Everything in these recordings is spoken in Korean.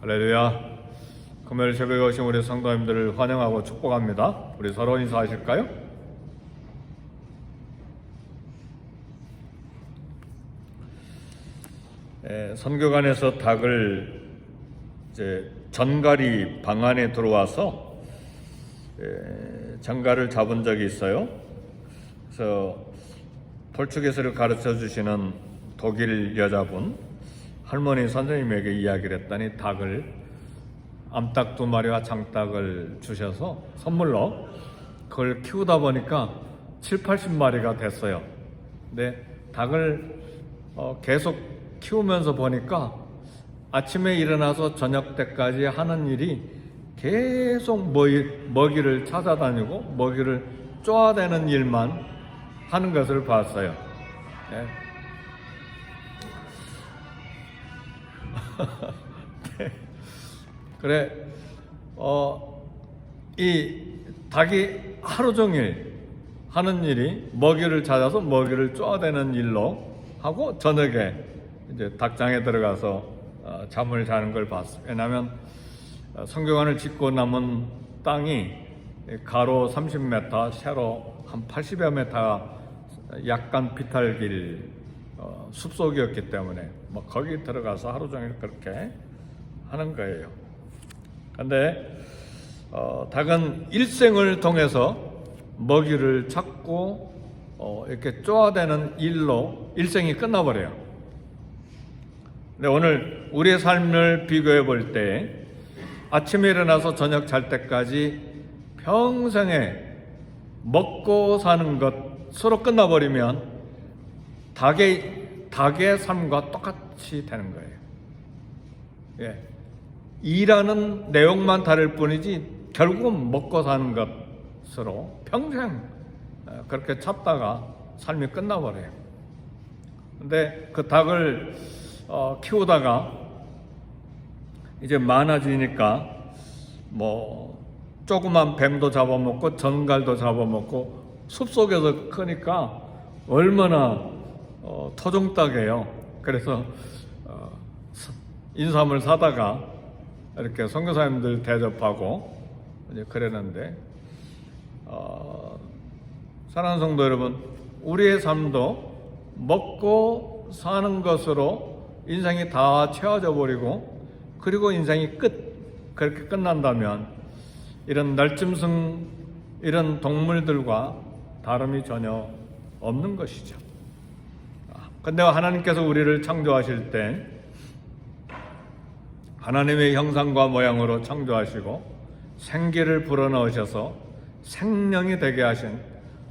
할렐루야. 금요일 새벽에 오신 우리 성도님들을 환영하고 축복합니다. 우리 서로 인사하실까요? 선교관에서 닭을 이제 전갈이 방 안에 들어와서 전갈을 잡은 적이 있어요. 그래서 포르투게스를 가르쳐 주시는 독일 여자분 할머니 선생님에게 이야기를 했더니 닭을 암탉 2마리와 장닭을 주셔서 선물로 그걸 키우다 보니까 70-80마리가 됐어요. 근데 닭을 계속 키우면서 보니까 아침에 일어나서 저녁 때까지 하는 일이 계속 먹이를 찾아다니고 먹이를 쪼아대는 일만 하는 것을 봤어요. 네. 네. 그래, 이 닭이 하루 종일 하는 일이 먹이를 찾아서 먹이를 쪼아대는 일로 하고 저녁에 이제 닭장에 들어가서 잠을 자는 걸 봤어요. 왜냐하면 성교관을 짓고 남은 땅이 가로 30m, 세로 한 80여 미터가 약간 비탈길 숲속이었기 때문에 뭐 거기 들어가서 하루 종일 그렇게 하는 거예요. 근데 닭은 일생을 통해서 먹이를 찾고 이렇게 쪼아대는 일로 일생이 끝나버려요. 근데 오늘 우리의 삶을 비교해 볼 때 아침에 일어나서 저녁 잘 때까지 평생에 먹고 사는 것으로 끝나버리면 닭의 삶과 똑같이 되는 거예요. 예. 일하는 내용만 다를 뿐이지 결국은 먹고 사는 것으로 평생 그렇게 찾다가 삶이 끝나버려요. 근데 그 닭을 키우다가 이제 많아지니까 뭐 조그만 뱀도 잡아먹고 전갈도 잡아먹고 숲속에서 크니까 얼마나 토종닭이에요. 그래서 인삼을 사다가 이렇게 선교사님들 대접하고 이제 그랬는데 사랑하는 성도 여러분, 우리의 삶도 먹고 사는 것으로 인생이 다 채워져 버리고 그리고 인생이 그렇게 끝난다면 이런 날짐승 이런 동물들과 다름이 전혀 없는 것이죠. 근데 하나님께서 우리를 창조하실 때 하나님의 형상과 모양으로 창조하시고 생기를 불어넣으셔서 생명이 되게 하신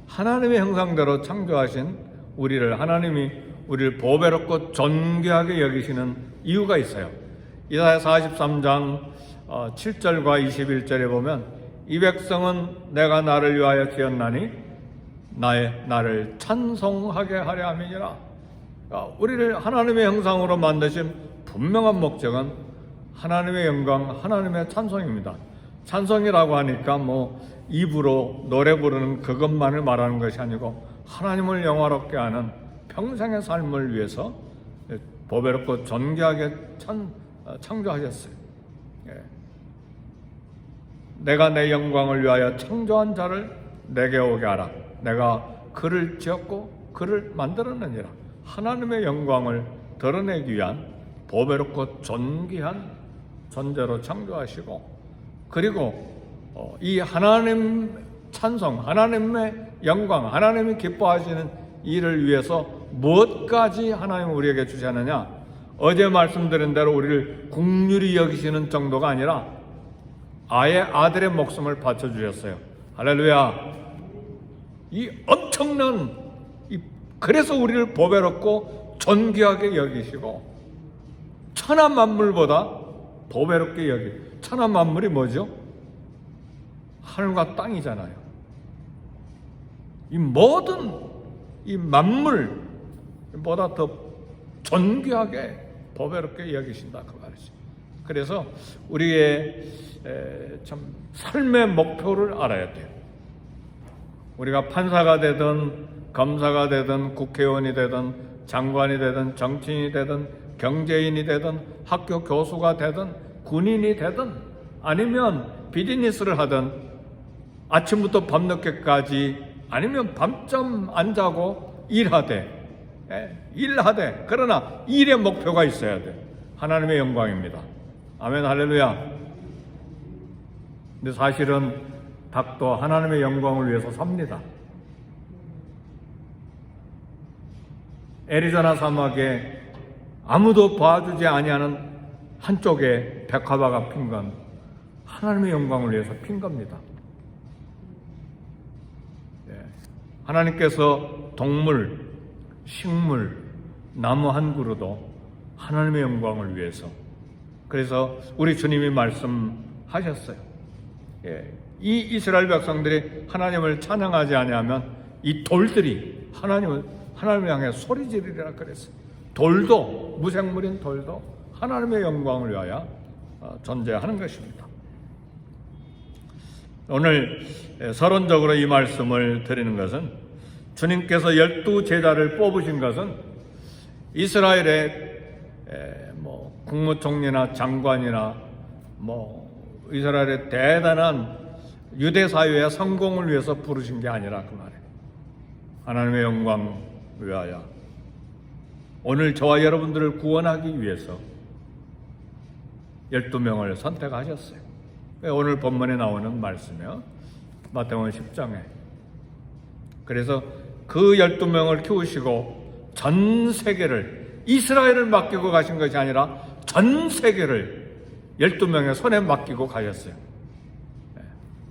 하나님의 형상대로 창조하신 하나님이 우리를 보배롭고 존귀하게 여기시는 이유가 있어요. 이사야 43장 7절과 21절에 보면 이 백성은 내가 나를 위하여 지었나니 나를 찬송하게 하려 함이니라. 우리를 하나님의 형상으로 만드신 분명한 목적은 하나님의 영광, 하나님의 찬송입니다. 찬송이라고 하니까 뭐 입으로 노래 부르는 그것만을 말하는 것이 아니고 하나님을 영화롭게 하는 평생의 삶을 위해서 보배롭고 존귀하게 창조하셨어요. 내가 내 영광을 위하여 창조한 자를 내게 오게 하라. 내가 그를 지었고 그를 만들었느니라. 하나님의 영광을 드러내기 위한 보배롭고 존귀한 존재로 창조하시고 그리고 이 하나님 찬송, 하나님의 영광, 하나님이 기뻐하시는 일을 위해서 무엇까지 하나님은 우리에게 주셨느냐? 어제 말씀드린 대로 우리를 긍휼히 여기시는 정도가 아니라 아예 아들의 목숨을 바쳐주셨어요. 할렐루야. 이 엄청난 그래서 우리를 보배롭고 존귀하게 여기시고 천하 만물보다 보배롭게 천하 만물이 뭐죠? 하늘과 땅이잖아요. 이 모든 이 만물보다 더 존귀하게 보배롭게 여기신다 그 말이죠. 그래서 우리의 참 삶의 목표를 알아야 돼요. 우리가 판사가 되든 검사가 되든 국회의원이 되든 장관이 되든 정치인이 되든 경제인이 되든 학교 교수가 되든 군인이 되든 아니면 비즈니스를 하든 아침부터 밤늦게까지 아니면 밤잠 안 자고 일하되 그러나 일의 목표가 있어야 돼. 하나님의 영광입니다. 아멘 할렐루야. 근데 사실은 닭도 하나님의 영광을 위해서 삽니다. 애리조나 사막에 아무도 봐주지 아니하는 한쪽에 백화바가 핀 건 하나님의 영광을 위해서 핀 겁니다. 하나님께서 동물, 식물, 나무 한 그루도 하나님의 영광을 위해서, 그래서 우리 주님이 말씀하셨어요. 이 이스라엘 백성들이 하나님을 찬양하지 아니하면 이 돌들이 하나님을 향해 소리 지르리라 그랬어요. 돌도, 무생물인 돌도 하나님의 영광을 위하여 존재하는 것입니다. 오늘 서론적으로 이 말씀을 드리는 것은, 주님께서 12제자를 뽑으신 것은 이스라엘의 국무총리나 장관이나 이스라엘의 대단한 유대 사회의 성공을 위해서 부르신 게 아니라 그 말이에요. 하나님의 영광을 위하여 오늘 저와 여러분들을 구원하기 위해서 12명을 선택하셨어요. 오늘 본문에 나오는 말씀이요, 마태복음 10장에. 그래서 그 12명을 키우시고 전 세계를, 이스라엘을 맡기고 가신 것이 아니라 전 세계를 12명의 손에 맡기고 가셨어요.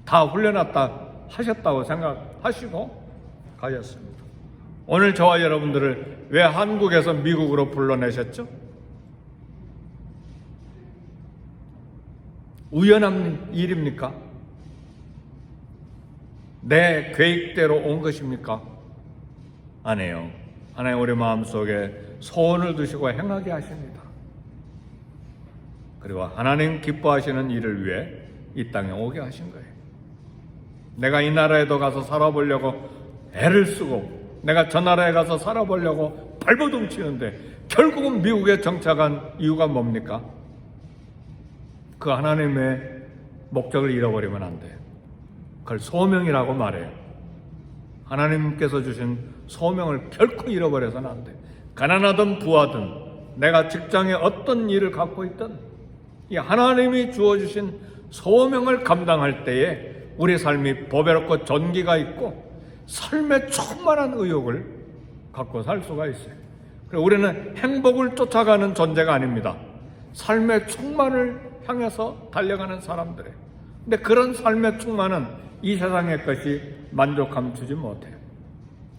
다 훈련했다 하셨다고 생각하시고 가셨습니다. 오늘 저와 여러분들을 왜 한국에서 미국으로 불러내셨죠? 우연한 일입니까? 내 계획대로 온 것입니까? 아니에요. 하나님 우리 마음속에 소원을 두시고 행하게 하십니다. 그리고 하나님 기뻐하시는 일을 위해 이 땅에 오게 하신 거예요. 내가 이 나라에도 가서 살아보려고 애를 쓰고 내가 저 나라에 가서 살아보려고 발버둥 치는데 결국은 미국에 정착한 이유가 뭡니까? 그 하나님의 목적을 잃어버리면 안 돼요. 그걸 소명이라고 말해요. 하나님께서 주신 소명을 결코 잃어버려서는 안 돼요. 가난하든 부하든 내가 직장에 어떤 일을 갖고 있든 이 하나님이 주어주신 소명을 감당할 때에 우리 삶이 보배롭고 존귀가 있고 삶에 충만한 의욕을 갖고 살 수가 있어요. 그리고 우리는 행복을 쫓아가는 존재가 아닙니다. 삶의 충만을 향해서 달려가는 사람들이에요. 근데 그런 삶의 충만은 이 세상의 것이 만족감 주지 못해요.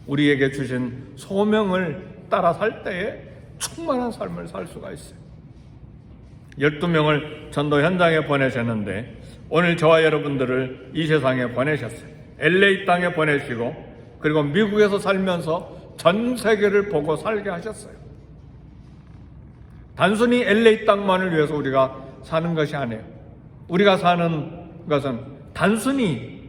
우리에게 주신 소명을 따라 살 때에 충만한 삶을 살 수가 있어요. 12명을 전도 현장에 보내셨는데 오늘 저와 여러분들을 이 세상에 보내셨어요. LA 땅에 보내시고 그리고 미국에서 살면서 전 세계를 보고 살게 하셨어요. 단순히 LA 땅만을 위해서 우리가 사는 것이 아니에요. 우리가 사는 것은 단순히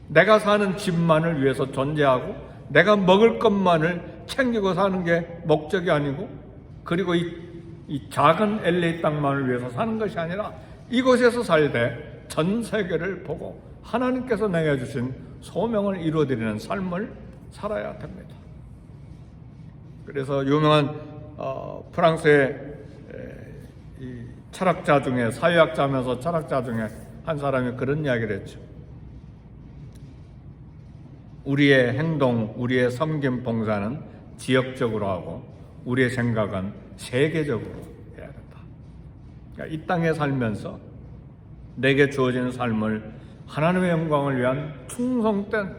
내가 사는 집만을 위해서 존재하고 내가 먹을 것만을 챙기고 사는 게 목적이 아니고, 그리고 이 작은 LA 땅만을 위해서 사는 것이 아니라 이곳에서 살되 전 세계를 보고 하나님께서 내게 주신 소명을 이루어드리는 삶을 살아야 됩니다. 그래서 유명한 프랑스의 이 철학자 중에, 사회학자면서 철학자 중에 한 사람이 그런 이야기를 했죠. 우리의 행동, 우리의 섬김 봉사는 지역적으로 하고 우리의 생각은 세계적으로 해야 된다. 그러니까 이 땅에 살면서 내게 주어진 삶을 하나님의 영광을 위한 충성된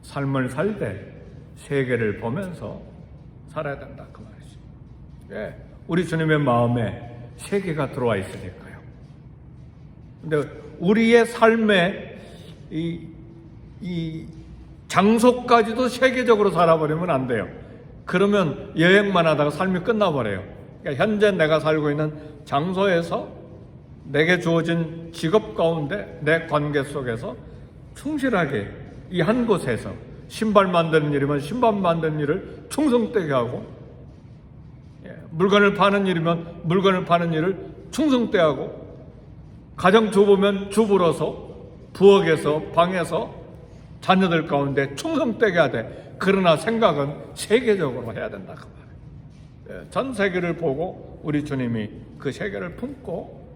삶을 살 때 세계를 보면서 살아야 된다 그 말이죠. 예, 우리 주님의 마음에 세계가 들어와 있으니까요. 근데 우리의 삶의 이 장소까지도 세계적으로 살아버리면 안 돼요. 그러면 여행만 하다가 삶이 끝나버려요. 그러니까 현재 내가 살고 있는 장소에서 내게 주어진 직업 가운데 내 관계 속에서 충실하게 이 한 곳에서 신발 만드는 일이면 신발 만드는 일을 충성되게 하고, 물건을 파는 일이면 물건을 파는 일을 충성되게 하고, 가정주부면 주부로서 부엌에서 방에서 자녀들 가운데 충성되게 하되, 그러나 생각은 세계적으로 해야 된다 그 말이에요. 전 세계를 보고 우리 주님이 그 세계를 품고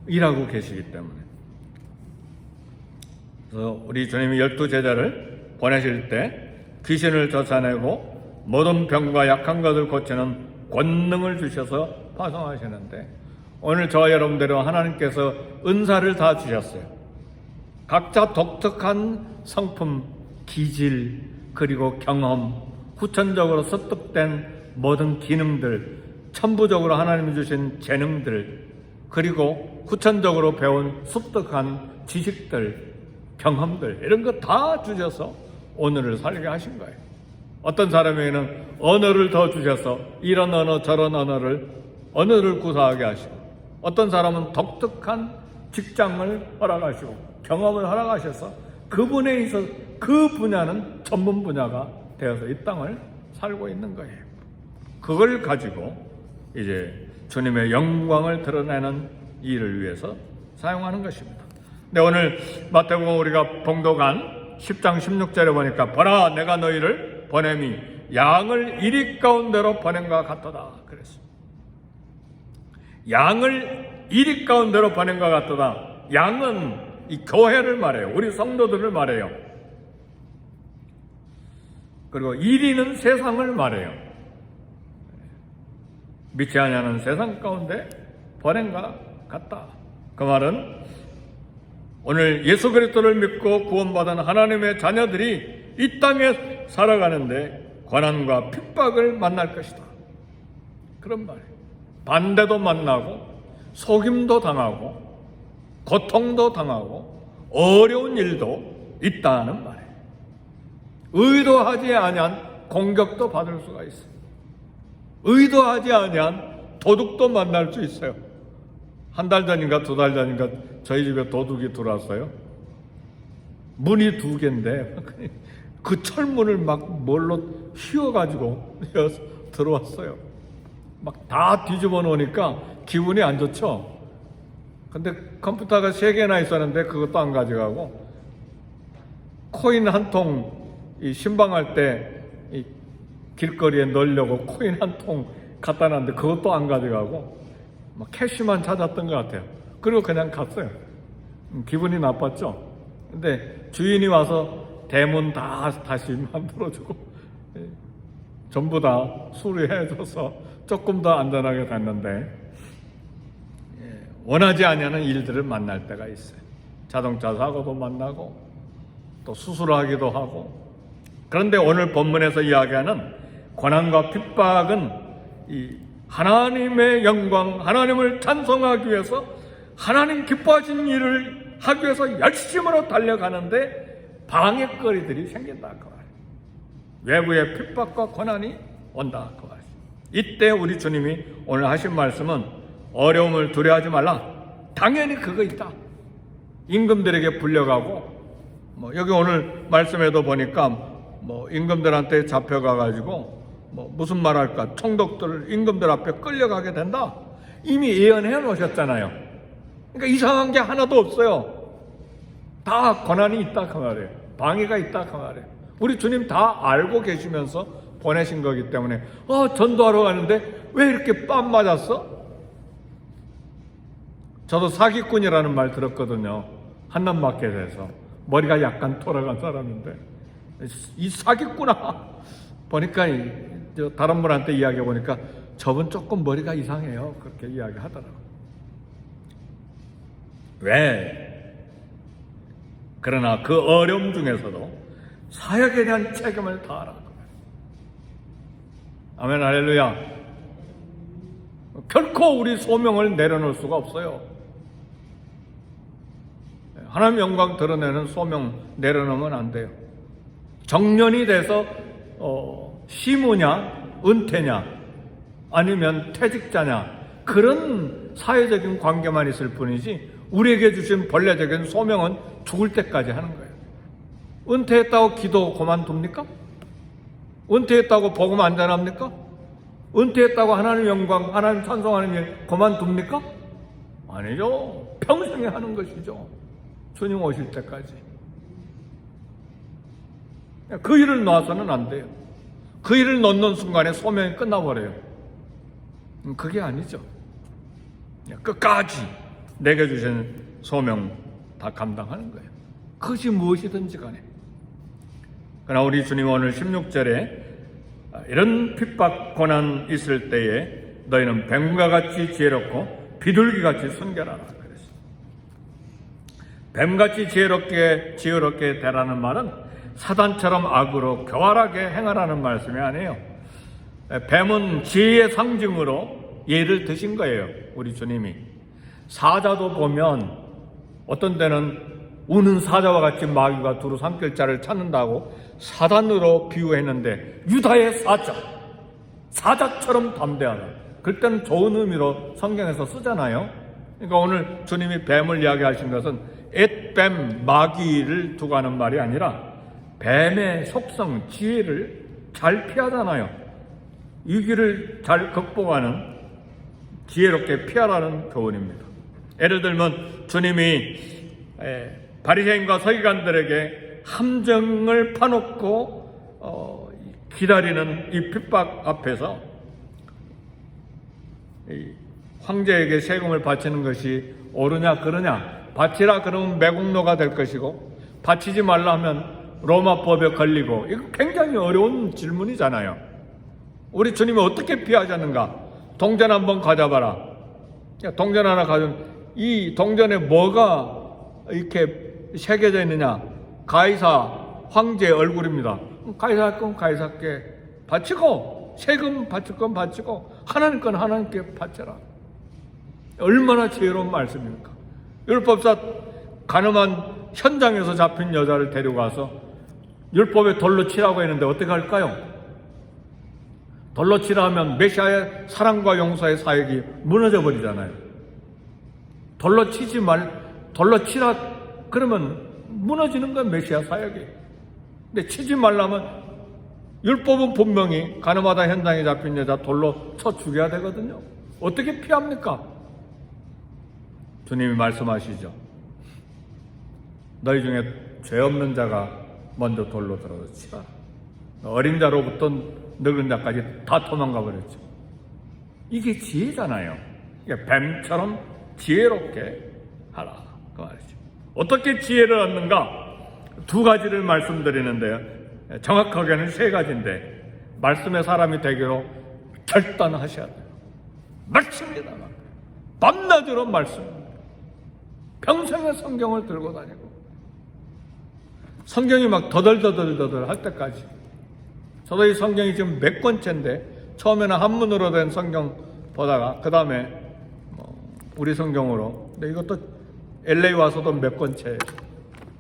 일하고 계시기 때문에. 그래서 우리 주님이 12제자를 보내실 때 귀신을 쫓아내고 모든 병과 약한 것을 고치는 권능을 주셔서 파송하시는데, 오늘 저와 여러분들은 하나님께서 은사를 다 주셨어요. 각자 독특한 성품, 기질, 그리고 경험, 후천적으로 습득된 모든 기능들, 천부적으로 하나님이 주신 재능들, 그리고 후천적으로 배운 습득한 지식들, 경험들, 이런 거 다 주셔서 오늘을 살게 하신 거예요. 어떤 사람에게는 언어를 더 주셔서 이런 언어 저런 언어를 구사하게 하시고, 어떤 사람은 독특한 직장을 허락하시고 경험을 허락하셔서 그분에 있어서 그 분야는 전문 분야가 되어서 이 땅을 살고 있는 거예요. 그걸 가지고 이제 주님의 영광을 드러내는 일을 위해서 사용하는 것입니다. 근데 오늘 마태복음 우리가 봉독한 10장 16절에 보니까, 보라 내가 너희를 보냄이 양을 이리 가운데로 보낸과 같도다 그랬습니다. 양을 이리 가운데로 보낸과 같도다. 양은 이 교회를 말해요. 우리 성도들을 말해요. 그리고 이리는 세상을 말해요. 믿지 아니하는 세상 가운데 보낸과 같다. 그 말은 오늘 예수 그리스도를 믿고 구원받은 하나님의 자녀들이 이 땅에 살아가는데 고난과 핍박을 만날 것이다. 그런 말이에요. 반대도 만나고 속임도 당하고 고통도 당하고 어려운 일도 있다는 말이에요. 의도하지 아니한 공격도 받을 수가 있어요. 의도하지 아니한 도둑도 만날 수 있어요. 한 달 전인가 두 달 전인가 저희 집에 도둑이 들어왔어요. 문이 2개인데 그 철문을 막 뭘로 휘어가지고 들어왔어요. 막 다 뒤집어 놓으니까 기분이 안 좋죠. 근데 컴퓨터가 3개나 있었는데 그것도 안 가져가고, 코인 한 통 이 신방할 때 이 길거리에 넣으려고 코인 한 통 갖다 놨는데 그것도 안 가져가고 막 캐시만 찾았던 것 같아요. 그리고 그냥 갔어요. 기분이 나빴죠. 근데 주인이 와서 대문 다시 만들어주고 전부 다 수리해줘서 조금 더 안전하게 됐는데, 원하지 않는 일들을 만날 때가 있어요. 자동차 사고도 만나고 또 수술하기도 하고. 그런데 오늘 본문에서 이야기하는 고난과 핍박은 이 하나님의 영광, 하나님을 찬송하기 위해서 하나님 기뻐하신 일을 하기 위해서 열심으로 달려가는데 방해거리들이 생긴다 그 말이에요. 외부의 핍박과 고난이 온다 그 말이에요. 이때 우리 주님이 오늘 하신 말씀은 어려움을 두려워하지 말라. 당연히 그거 있다. 임금들에게 불려가고, 여기 오늘 말씀에도 보니까 임금들한테 잡혀가가지고 무슨 말 할까, 총독들 임금들 앞에 끌려가게 된다. 이미 예언해 놓으셨잖아요. 그러니까 이상한 게 하나도 없어요. 다 고난이 있다 그 말이에요. 방해가 있다 그 말이에요. 우리 주님 다 알고 계시면서 보내신 거기 때문에 전도하러 가는데 왜 이렇게 뺨 맞았어? 저도 사기꾼이라는 말 들었거든요. 한남마켓에서. 머리가 약간 돌아간 사람인데, 이 사기꾼아 보니까 다른 분한테 이야기해 보니까 저분 조금 머리가 이상해요. 그렇게 이야기하더라고요. 왜? 그러나 그 어려움 중에서도 사역에 대한 책임을 다하라. 아멘 할렐루야. 결코 우리 소명을 내려놓을 수가 없어요. 하나님 영광 드러내는 소명 내려놓으면 안 돼요. 정년이 돼서 시무냐 은퇴냐 아니면 퇴직자냐 그런 사회적인 관계만 있을 뿐이지, 우리에게 주신 본래적인 소명은 죽을 때까지 하는 거예요. 은퇴했다고 기도 그만둡니까? 은퇴했다고 복음 안 전합니까? 은퇴했다고 하나님 영광, 하나님 찬송하는 일 그만둡니까? 아니죠. 평생에 하는 것이죠. 주님 오실 때까지. 그 일을 놔서는 안 돼요. 그 일을 놓는 순간에 소명이 끝나버려요. 그게 아니죠. 끝까지 내게 주신 소명 다 감당하는 거예요. 그것이 무엇이든지 간에. 그러나 우리 주님 오늘 16절에 이런 핍박 고난 있을 때에 너희는 뱀과 같이 지혜롭고 비둘기같이 순결하라 그랬어요. 뱀같이 지혜롭게 되라는 말은 사단처럼 악으로 교활하게 행하라는 말씀이 아니에요. 뱀은 지혜의 상징으로 예를 드신 거예요. 우리 주님이. 사자도 보면 어떤 때는 우는 사자와 같이 마귀가 두루 삼킬 자를 찾는다고 사단으로 비유했는데 유다의 사자처럼 담대하다. 그때는 좋은 의미로 성경에서 쓰잖아요. 그러니까 오늘 주님이 뱀을 이야기하신 것은 앳뱀, 마귀를 두고 하는 말이 아니라 뱀의 속성, 지혜를 잘 피하잖아요. 위기를 잘 극복하는 지혜롭게 피하라는 교훈입니다. 예를 들면 주님이 바리새인과 서기관들에게 함정을 파놓고 기다리는 이 핍박 앞에서 황제에게 세금을 바치는 것이 옳으냐 그러냐, 바치라 그러면 매국노가 될 것이고 바치지 말라 하면 로마 법에 걸리고, 이거 굉장히 어려운 질문이잖아요. 우리 주님이 어떻게 피하자는가? 동전 한번 가져봐라. 동전 하나 가져면 이 동전에 뭐가 이렇게 새겨져 있느냐? 가이사 황제의 얼굴입니다. 가이사 할 건 가이사께 바치고, 세금 바칠 건 바치고, 하나님 건 하나님께 바쳐라. 얼마나 지혜로운 말씀입니까? 율법사 가늠한 현장에서 잡힌 여자를 데려가서 율법에 돌로 치라고 했는데 어떻게 할까요? 돌로 치라 하면 메시아의 사랑과 용서의 사역이 무너져 버리잖아요. 돌로 치라 그러면 무너지는 건 메시아 사역이. 근데 치지 말라면 율법은 분명히 가늠하다 현장에 잡힌 여자 돌로 쳐 죽여야 되거든요. 어떻게 피합니까? 주님이 말씀하시죠. 너희 중에 죄 없는 자가 먼저 돌로 들어서 치라. 어린 자로부터 늙은 자까지 다 도망가 버렸죠. 이게 지혜잖아요. 이게 뱀처럼 지혜롭게 하라 그 말이죠. 어떻게 지혜를 얻는가? 두 가지를 말씀드리는데요. 정확하게는 세 가지인데 말씀의 사람이 되기로 결단하셔야 돼요. 말씀이다. 밤낮으로 말씀입니다. 평생의 성경을 들고 다니고 성경이 막 더덜더덜 할 때까지. 저도 이 성경이 지금 몇 권째인데 처음에는 한문으로 된 성경 보다가 그 다음에 우리 성경으로. 근데 이것도 LA 와서도 몇 권째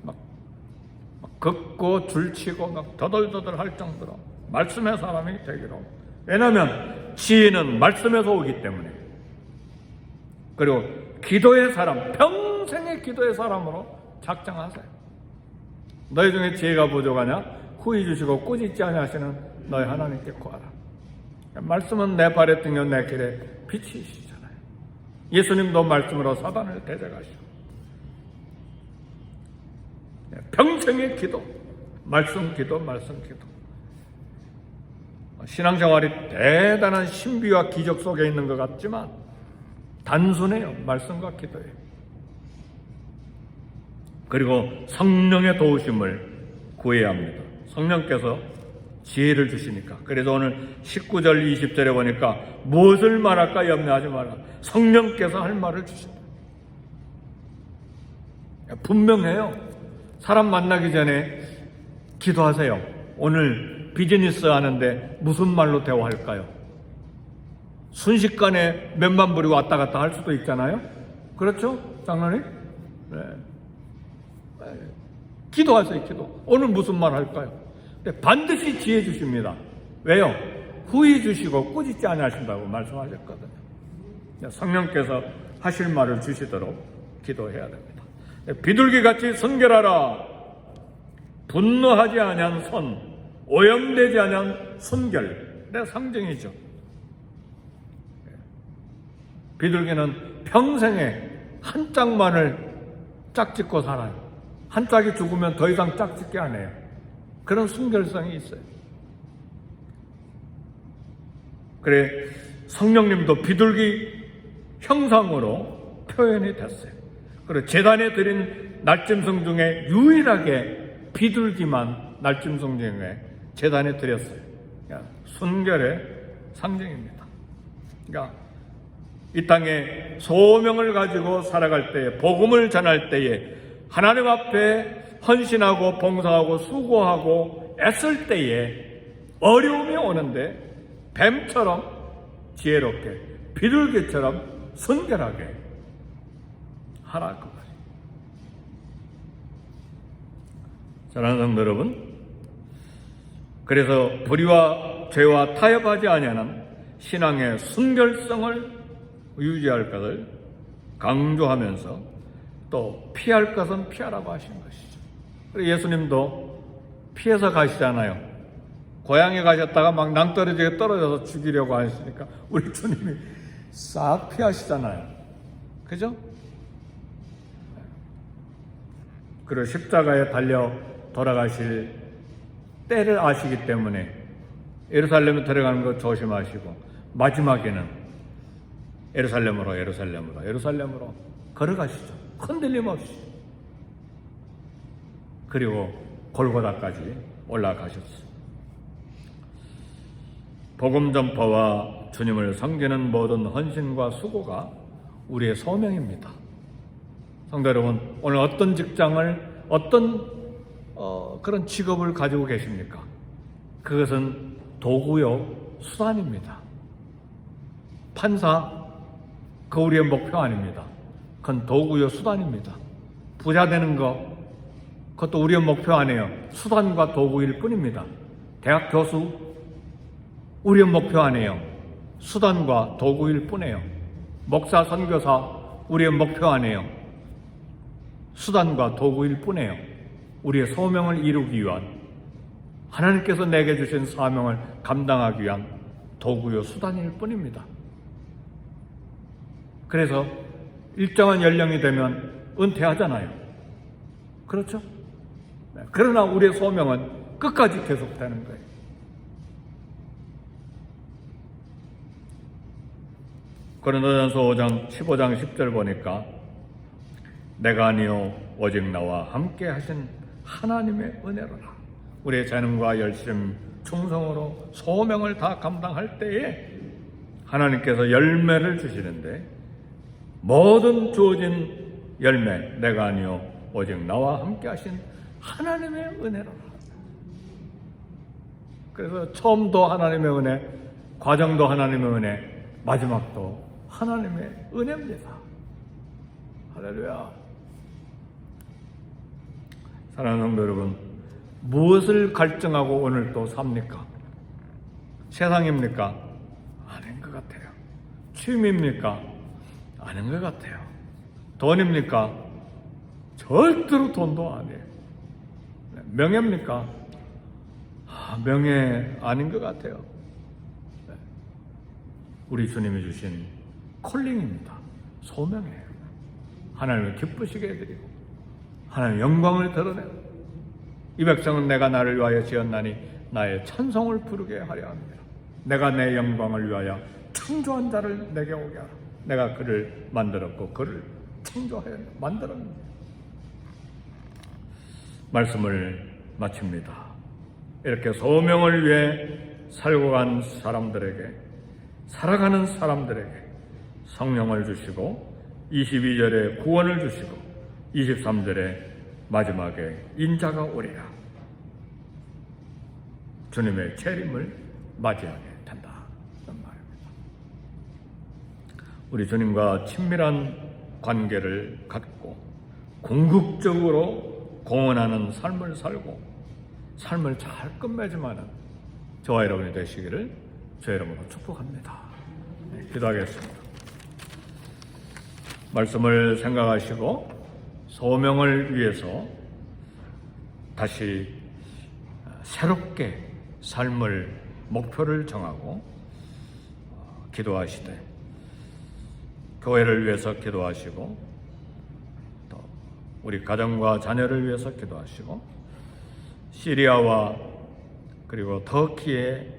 막 긋고 줄치고 막 더덜더덜 할 정도로 말씀의 사람이 되기로. 왜냐하면 지혜는 말씀에서 오기 때문에. 그리고 기도의 사람, 평생의 기도의 사람으로 작정하세요. 너희 중에 지혜가 부족하냐? 후히 주시고 꾸짖지 아니하시는 너희 하나님께 구하라. 말씀은 내 발에 등여 내 길에 빛이시잖아요. 예수님도 말씀으로 사단을 대적하시고 평생의 기도, 말씀 기도. 신앙생활이 대단한 신비와 기적 속에 있는 것 같지만 단순해요. 말씀과 기도예요. 그리고 성령의 도우심을 구해야 합니다. 성령께서 지혜를 주시니까. 그래서 오늘 19절 20절에 보니까 무엇을 말할까 염려하지 마라. 성령께서 할 말을 주신다. 분명해요. 사람 만나기 전에 기도하세요. 오늘 비즈니스 하는데 무슨 말로 대화할까요? 순식간에 몇만 부리고 왔다 갔다 할 수도 있잖아요. 그렇죠? 장로님? 네. 기도하세요. 기도. 오늘 무슨 말 할까요? 근데 반드시 지혜 주십니다. 왜요? 후히 주시고 꾸짖지 아니하신다고 말씀하셨거든요. 성령께서 하실 말을 주시도록 기도해야 됩니다. 비둘기같이 순결하라. 분노하지 아니한 손, 오염되지 아니한 순결의 상징이죠. 비둘기는 평생에 한 짝만을 짝짓고 살아요. 한 짝이 죽으면 더 이상 짝짓기 안 해요. 그런 순결성이 있어요. 그래 성령님도 비둘기 형상으로 표현이 됐어요. 그리고 제단에 드린 날짐승 중에 유일하게 비둘기만 날짐승 중에 제단에 드렸어요. 그러니까 순결의 상징입니다. 그러니까 이 땅에 소명을 가지고 살아갈 때에, 복음을 전할 때에, 하나님 앞에 헌신하고 봉사하고 수고하고 애쓸 때에 어려움이 오는데 뱀처럼 지혜롭게, 비둘기처럼 순결하게 하라 그 말이에요. 사랑하는 성도 여러분, 그래서 불의와 죄와 타협하지 아니하는 신앙의 순결성을 유지할 것을 강조하면서 또 피할 것은 피하라고 하신 것이죠. 그리고 예수님도 피해서 가시잖아요. 고향에 가셨다가 막 낭떠러지게 떨어져서 죽이려고 하시니까 우리 주님이 싹 피하시잖아요. 그죠? 그리고 십자가에 달려 돌아가실 때를 아시기 때문에 예루살렘에 들어가는 거 조심하시고 마지막에는 예루살렘으로 걸어가시죠. 흔들림 없이. 그리고 골고다까지 올라가셨어요. 복음 전파와 주님을 섬기는 모든 헌신과 수고가 우리의 소명입니다. 성도 여러분, 오늘 어떤 직장을, 어떤 그런 직업을 가지고 계십니까? 그것은 도구요, 수단입니다. 판사, 그 우리의 목표 아닙니다. 그건 도구요, 수단입니다. 부자 되는 거, 그것도 우리의 목표 아니에요. 수단과 도구일 뿐입니다. 대학 교수, 우리의 목표 아니에요. 수단과 도구일 뿐이에요. 목사, 선교사, 우리의 목표 아니에요. 수단과 도구일 뿐이에요. 우리의 소명을 이루기 위한, 하나님께서 내게 주신 사명을 감당하기 위한 도구요, 수단일 뿐입니다. 그래서 일정한 연령이 되면 은퇴하잖아요. 그렇죠? 그러나 우리의 소명은 끝까지 계속되는 거예요. 고린도전서 5장 15장 10절 보니까 내가 아니요 오직 나와 함께 하신 하나님의 은혜로라. 우리의 재능과 열심, 충성으로 소명을 다 감당할 때에 하나님께서 열매를 주시는데, 모든 주어진 열매, 내가 아니요 오직 나와 함께 하신 하나님의 은혜로라. 그래서 처음도 하나님의 은혜, 과정도 하나님의 은혜, 마지막도 하나님의 은혜입니다. 할렐루야. 사랑하는 성도 여러분, 무엇을 갈증하고 오늘 또 삽니까? 세상입니까? 아닌 것 같아요. 취미입니까? 아닌 것 같아요. 돈입니까? 절대로 돈도 아니에요. 명예입니까? 명예 아닌 것 같아요. 우리 주님이 주신 콜링입니다. 소명이에요. 하나님을 기쁘시게 해드리고 하나님의 영광을 드러내고, 이 백성은 내가 나를 위하여 지었나니 나의 찬송을 부르게 하려 합니다. 내가 내 영광을 위하여 창조한 자를 내게 오게 하라. 내가 그를 만들었고 그를 창조하여 만들었습니다. 말씀을 마칩니다. 이렇게 소명을 위해 살고 간 사람들에게, 살아가는 사람들에게 성령을 주시고 22절에 구원을 주시고 23절에 마지막에 인자가 오리라. 주님의 재림을 맞이하게 된다. 그런 말입니다. 우리 주님과 친밀한 관계를 갖고 궁극적으로 공헌하는 삶을 살고 삶을 잘 끝맺음하는 저와 여러분이 되시기를 저 여러분으로 축복합니다. 기도하겠습니다. 말씀을 생각하시고 소명을 위해서 다시 새롭게 삶을 목표를 정하고 기도하시되, 교회를 위해서 기도하시고 우리 가정과 자녀를 위해서 기도하시고, 시리아와 그리고 터키의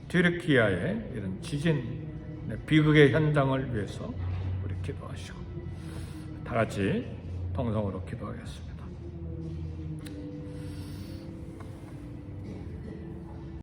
튀르키야의 이런 지진 비극의 현장을 위해서 우리 기도하시고, 다 같이 통성으로 기도하겠습니다.